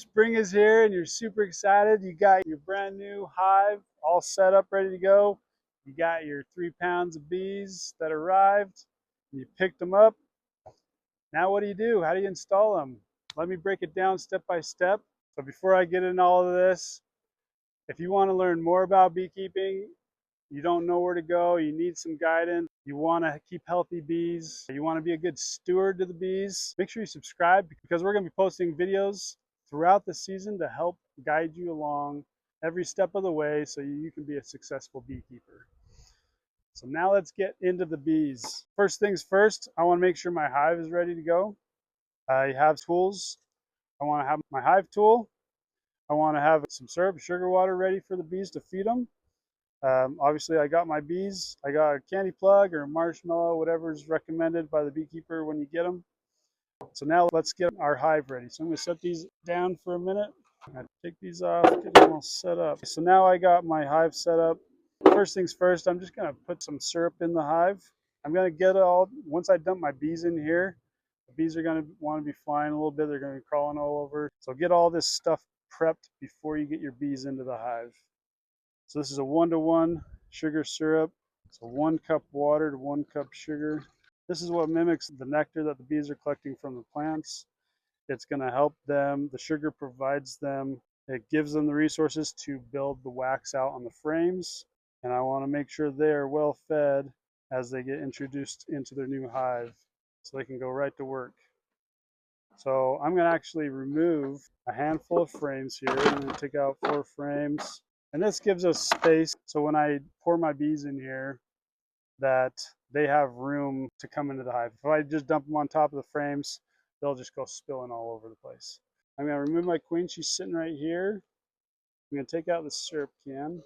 Spring is here and you're super excited. You got your brand new hive all set up, ready to go. You got your 3 pounds of bees that arrived. You picked them up. Now what do? How do you install them? Let me break it down step by step. So before I get into all of this, if you want to learn more about beekeeping, you don't know where to go, you need some guidance, you want to keep healthy bees, you want to be a good steward to the bees, make sure you subscribe because we're going to be posting videos throughout the season to help guide you along every step of the way so you can be a successful beekeeper. So now let's get into the bees. First things first, I want to make sure my hive is ready to go. I have tools. I want to have my hive tool. I want to have some syrup, sugar water ready for the bees to feed them. Obviously, I got my bees. I got a candy plug or a marshmallow, whatever is recommended by the beekeeper when you get them. So now let's get our hive ready. So I'm going to set these down for a minute. I take these off, get them all set up. So now I got my hive set up. First things first, I'm just going to put some syrup in the hive. I'm going to get it all, once I dump my bees in here, the bees are going to want to be flying a little bit. They're going to be crawling all over. So get all this stuff prepped before you get your bees into the hive. So this is a 1-to-1 sugar syrup. So 1 cup water to 1 cup sugar. This is what mimics the nectar that the bees are collecting from the plants. It's going to help them. The sugar provides them. It gives them the resources to build the wax out on the frames. And I want to make sure they are well fed as they get introduced into their new hive so they can go right to work. So I'm going to actually remove a handful of frames here. I'm going to take out 4 frames. And this gives us space, so when I pour my bees in here, that they have room to come into the hive. If I just dump them on top of the frames, they'll just go spilling all over the place. I'm going to remove my queen. She's sitting right here. I'm going to take out the syrup can.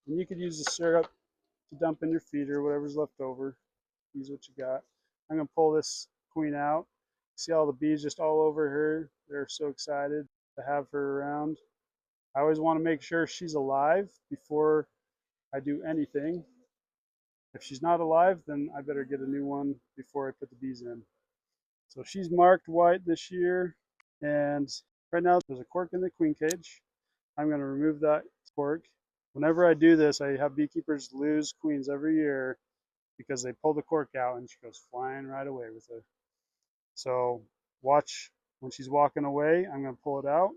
And you could use the syrup to dump in your feeder, whatever's left over. Use what you got. I'm going to pull this queen out. See all the bees just all over her. They're so excited to have her around. I always want to make sure she's alive before I do anything. If she's not alive, then I better get a new one before I put the bees in. So she's marked white this year, and right now there's a cork in the queen cage. I'm going to remove that cork. Whenever I do this, I have beekeepers lose queens every year because they pull the cork out and she goes flying right away with it. So watch when she's walking away. I'm going to pull it out,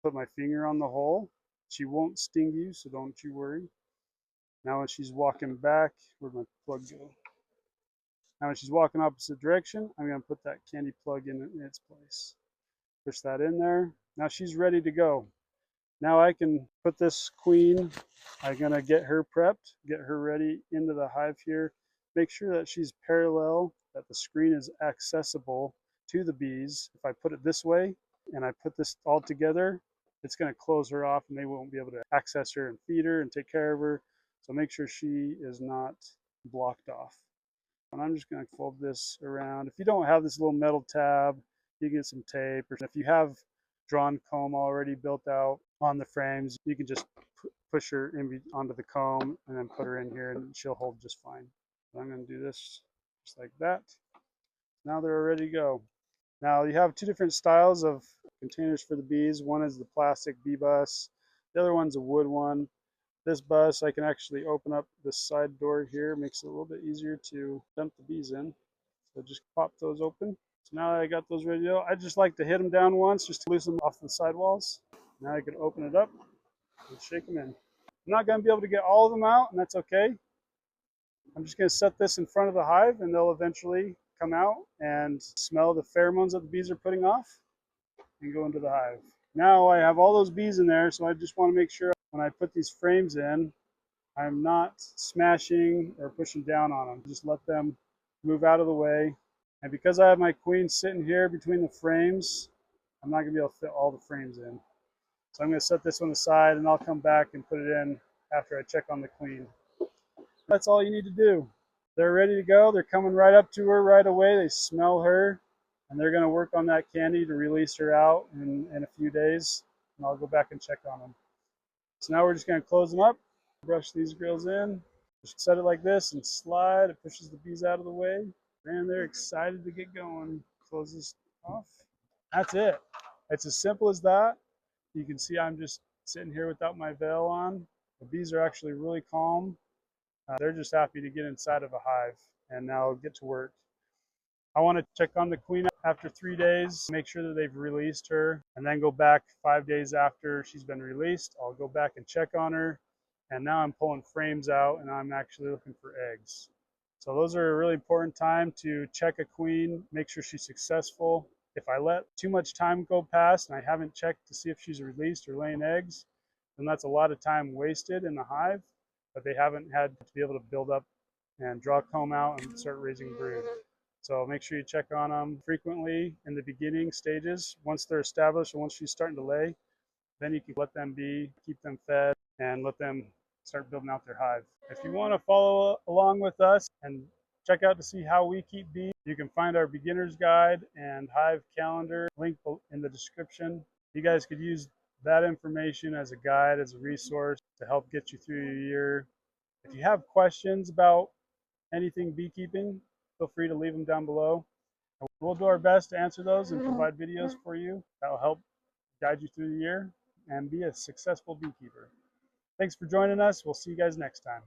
put my finger on the hole. She won't sting you, so don't you worry. Now when she's walking back, where'd my plug go? Now when she's walking opposite direction, I'm going to put that candy plug in its place. Push that in there. Now she's ready to go. Now I can put this queen, I'm going to get her prepped, get her ready into the hive here. Make sure that she's parallel, that the screen is accessible to the bees. If I put it this way and I put this all together, it's going to close her off and they won't be able to access her and feed her and take care of her. So make sure she is not blocked off. And I'm just going to fold this around. If you don't have this little metal tab, you can get some tape. Or if you have drawn comb already built out on the frames, you can just push her in onto the comb and then put her in here and she'll hold just fine. So I'm going to do this just like that. Now they're ready to go. Now you have 2 different styles of containers for the bees. One is the plastic bee bus. The other one's a wood one. This bus, I can actually open up this side door here. Makes it a little bit easier to dump the bees in. So just pop those open. So now that I got those ready to go, I just like to hit them down once just to loosen them off the sidewalls. Now I can open it up and shake them in. I'm not going to be able to get all of them out, and that's okay. I'm just going to set this in front of the hive, and they'll eventually come out and smell the pheromones that the bees are putting off and go into the hive. Now I have all those bees in there, so I just want to make sure when I put these frames in, I'm not smashing or pushing down on them. Just let them move out of the way. And because I have my queen sitting here between the frames, I'm not going to be able to fit all the frames in. So I'm going to set this one aside and I'll come back and put it in after I check on the queen. That's all you need to do. They're ready to go. They're coming right up to her right away. They smell her and they're going to work on that candy to release her out in a few days. And I'll go back and check on them. So now we're just going to close them up, brush these grills in, just set it like this and slide. It pushes the bees out of the way. And they're excited to get going. Close this off. That's it. It's as simple as that. You can see I'm just sitting here without my veil on. The bees are actually really calm. They're just happy to get inside of a hive and now get to work. I want to check on the queen after 3 days, make sure that they've released her, and then go back 5 days after she's been released. I'll go back and check on her. And now I'm pulling frames out and I'm actually looking for eggs. So those are a really important time to check a queen, make sure she's successful. If I let too much time go past and I haven't checked to see if she's released or laying eggs, then that's a lot of time wasted in the hive, but they haven't had to be able to build up and draw comb out and start raising brood. So make sure you check on them frequently in the beginning stages. Once they're established and once she's starting to lay, then you can let them be, keep them fed, and let them start building out their hive. If you want to follow along with us and check out to see how we keep bees, you can find our beginner's guide and hive calendar link in the description. You guys could use that information as a guide, as a resource to help get you through your year. If you have questions about anything beekeeping, feel free to leave them down below. We'll do our best to answer those and provide videos for you that will help guide you through the year and be a successful beekeeper. Thanks for joining us. We'll see you guys next time.